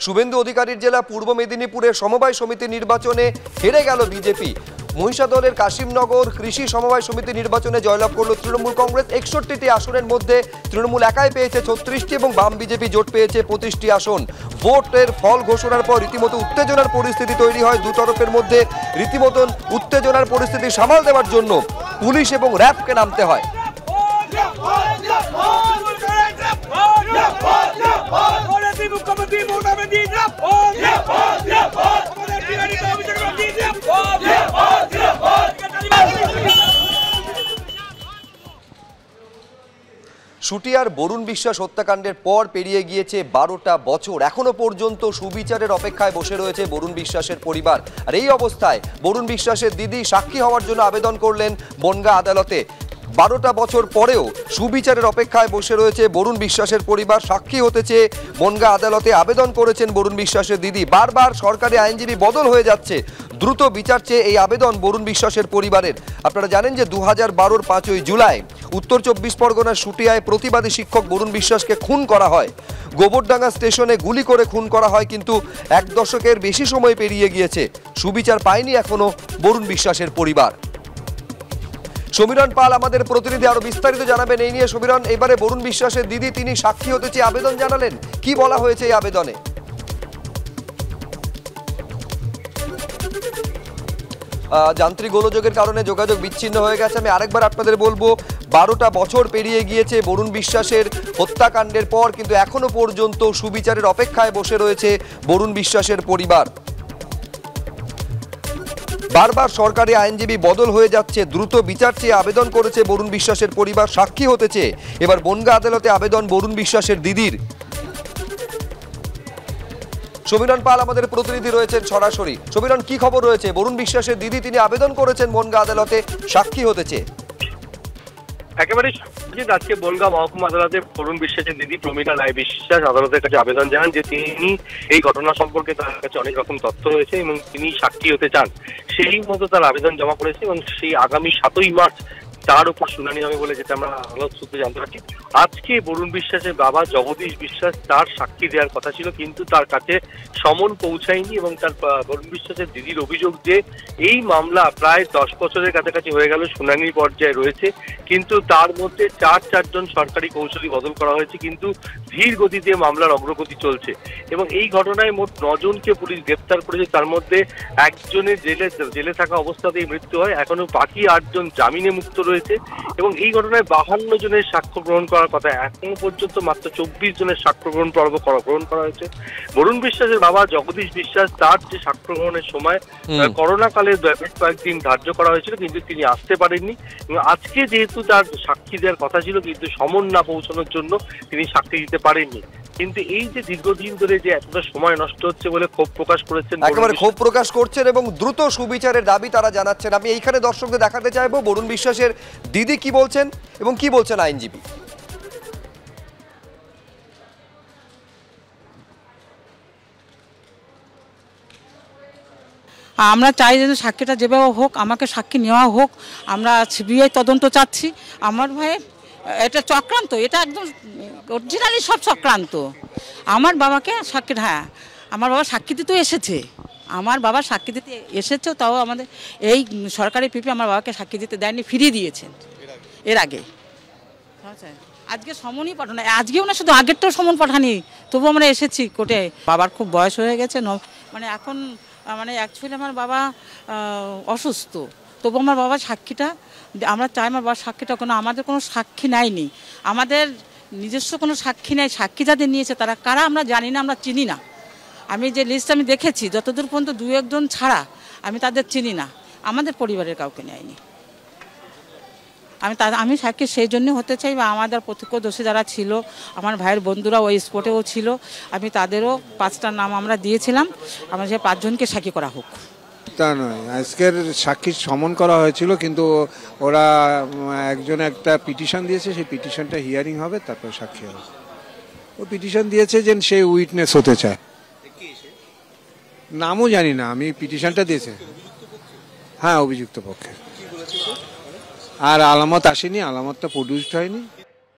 শুভেন্দু অধিকারীর জেলা পূর্ব মেদিনীপুরের সমবায় সমিতি নির্বাচনে হেরে গেল বিজেপি। মহিষাদলের কাশিমনগর কৃষি সমবায় সমিতি নির্বাচনে জয়লাভ করল তৃণমূল কংগ্রেস। 61টি আসনের মধ্যে তৃণমূল একাই পেয়েছে 36টি এবং বাম বিজেপি জোট পেয়েছে 25টি আসন। ভোটের ফল ঘোষণার পর রীতিমতো উত্তেজনার পরিস্থিতি তৈরি হয় দু তরফের মধ্যে। রীতিমতন উত্তেজনার পরিস্থিতি সামাল দেওয়ার জন্য পুলিশ এবং র্যাবকে নামতে হয়। শুটিয়ার বরুণ বিশ্বাস হত্যাকাণ্ডের পর পেরিয়ে গিয়েছে 12টা বছর। এখনো পর্যন্ত সুবিচারের অপেক্ষায় বসে রয়েছে বরুণ বিশ্বাসের পরিবার। আর এই অবস্থায় বরুণ বিশ্বাসের দিদি সাক্ষী হওয়ার জন্য আবেদন করলেন বনগাঁ আদালতে। 12টা বছর পরেও সুবিচারের অপেক্ষায় বসে রয়েছে বরুণ বিশ্বাসের পরিবার। সাক্ষী হতে চেয়ে বনগাঁ আদালতে আবেদন করেছেন বরুণ বিশ্বাসের দিদি। বারবার সরকারি আইনজীবী বদল হয়ে যাচ্ছে, দ্রুত বিচার চেয়ে এই আবেদন বরুণ বিশ্বাসের পরিবারের। আপনারা জানেন যে 2012-র 5ই জুলাই উত্তর 24 পরগনার শুটিয়ায় প্রতিবাদী শিক্ষক বরুণ বিশ্বাসকে খুন করা হয়। গোবরডাঙ্গা স্টেশনে গুলি করে খুন করা হয়, কিন্তু 1 দশকের বেশি সময় পেরিয়ে গিয়েছে, সুবিচার পায়নি এখনো বরুণ বিশ্বাসের পরিবার। সমীরণ পাল আমাদের প্রতিনিধি আরো বিস্তারিত জানাবেন এই নিয়ে। সমীরণ, এবারে বরুণ বিশ্বাসের দিদি তিনি সাক্ষী হতে চেয়ে আবেদন জানালেন, কি বলা হয়েছে এই আবেদনে? যান্ত্রিক গোলযোগের কারণে যোগাযোগ বিচ্ছিন্ন হয়ে গেছে। আমি আরেকবার আপনাদের বলবো, 12টা বছর পেরিয়ে গিয়েছে বরুণ বিশ্বাসের হত্যাকাণ্ডের পর, কিন্তু এখনো পর্যন্ত সুবিচারের অপেক্ষায় বসে রয়েছে বরুণ বিশ্বাসের পরিবার। বারবার সরকারি আইনজীবী বদল হয়ে যাচ্ছে, দ্রুত বিচার চেয়ে আবেদন করেছে বরুণ বিশ্বাসের পরিবার। সাক্ষী হতে চেয়ে এবার বনগাঁ আদালতে আবেদন বরুণ বিশ্বাসের দিদির। সমীরণ পাল আমাদের প্রতিনিধি রয়েছেন সরাসরি। সমীরণ, কি খবর রয়েছে? বরুণ বিশ্বাসের দিদি তিনি আবেদন করেছেন বনগাঁ আদালতে সাক্ষী হতে চেয়ে। একেবারে আজকে বনগাঁ মহকুমা আদালতে বরুণ বিশ্বাসের দিদি প্রমিলা রায় বিশ্বাস আদালতের কাছে আবেদন জানান যে তিনি এই ঘটনা সম্পর্কে তার কাছে অনেক রকম তথ্য রয়েছে এবং তিনি সাক্ষী হতে চান। সেই মতো তার আবেদন জমা করেছে এবং সেই আগামী 7ই মার্চ তার উপর শুনানি হবে বলে যেটা আমরা আদালত সূত্রে জানতে পারছি। আজকে বরুণ বিশ্বাসের বাবা জগদীশ বিশ্বাস তার সাক্ষী দেওয়ার কথা ছিল, কিন্তু তার কাছে সমন পৌঁছায়নি এবং তার বরুণ বিশ্বাসের দিদির অভিযোগ যে এই মামলা প্রায় 10 বছরের কাছাকাছি হয়ে গেল, শুনানির পর্যায়ে রয়েছে, কিন্তু তার মধ্যে 4জন সরকারি কৌশলী বদল করা হয়েছে, কিন্তু ধীর গতিতে মামলার অগ্রগতি চলছে এবং এই ঘটনায় মোট 9 জনকে পুলিশ গ্রেপ্তার করেছে। তার মধ্যে একজনের জেলে থাকা অবস্থাতেই মৃত্যু হয়, এখনো বাকি 8 জন জামিনে মুক্ত রয়েছে এবং এই ঘটনায় 52 জনের সাক্ষ্য গ্রহণ করার কথা। এখনো পর্যন্ত মাত্র 24 জনের সাক্ষ্য গ্রহণ করা হয়েছে। বরুণ বিশ্বাসের বাবা জগদীশ বিশ্বাস তার যে সাক্ষ্য গ্রহণের সময় করোনা কালে কয়েকদিন ধার্য করা হয়েছিল, কিন্তু তিনি আসতে পারেননি এবং আজকে যেহেতু তার সাক্ষী দেওয়ার কথা ছিল, কিন্তু সমন না পৌঁছানোর জন্য তিনি সাক্ষী দিতে পারেননি। কিন্তু এই যে দীর্ঘদিন ধরে যে এতটা সময় নষ্ট হচ্ছে বলে ক্ষোভ প্রকাশ করেছেন, একেবারে ক্ষোভ প্রকাশ করছেন এবং দ্রুত সুবিচারের দাবি তারা জানাচ্ছেন। আমি এইখানে দর্শকদের দেখাতে চাইবো বরুণ বিশ্বাসের দিদি কি বলছেন এবং কি বলছেন আইনজীবী। আমরা চাই যে সাক্ষীটা যেভাবে হোক, আমাকে সাক্ষী নেওয়া হোক। আমরা সিবিআই তদন্ত চাচ্ছি। আমার ভাইয়ের এটা চক্রান্ত, এটা একদম অরিজিনালি সব চক্রান্ত। আমার বাবাকে সাক্ষী, হ্যাঁ আমার বাবা সাক্ষী দিতে এসেছে, আমার বাবা সাক্ষী দিতে এসেছে, তাও আমাদের এই সরকারি পিপি আমার বাবাকে সাক্ষী দিতে দেয়নি, ফিরিয়ে দিয়েছেন এর আগে। আজকে সমনই পাঠানো, আজকেও না শুধু আগেরটাও সমন পাঠানি, তবু আমরা এসেছি কোর্টে। বাবার খুব বয়স হয়ে গেছে, মানে এখন মানে অ্যাকচুয়ালি আমার বাবা অসুস্থ, তবু আমার বাবার সাক্ষীটা আমরা চাই। আমার বাবার সাক্ষীটা আমাদের কোনো সাক্ষী নেয়নি, আমাদের নিজস্ব কোনো সাক্ষী নেই। সাক্ষী যাদের নিয়েছে তারা কারা আমরা জানি না, আমরা চিনি না। আমি যে লিস্ট আমি দেখেছি যতদূর পর্যন্ত 2-1 জন ছাড়া আমি তাদের চিনি না, আমাদের পরিবারের কাউকে নেয়নি। আমি সাক্ষী সেই জন্য হতে চাই, বা আমাদের প্রত্যক্ষদর্শী যারা ছিল, আমার ভাইয়ের বন্ধুরা ওই স্পটেও ছিল, আমি তাদেরও 5টা নাম আমরা দিয়েছিলাম, আমরা যে 5 জনকে সাক্ষী করা হোক। তা নয়, আজকের সাক্ষী সমন করা হয়েছিল, কিন্তু ওরা একজন একটা পিটিশন দিয়েছে, সেই পিটিশনটা হিয়ারিং হবে, তারপর সাক্ষী হবে। ও পিটিশন দিয়েছে যে সে উইটনেস হতে চায়, নামও জানি না আমি, পিটিশনটা দিয়েছে। হ্যাঁ, অভিযুক্ত পক্ষে। আর আলামত আসেনি, আলামতটা প্রডিউসড হয়নি।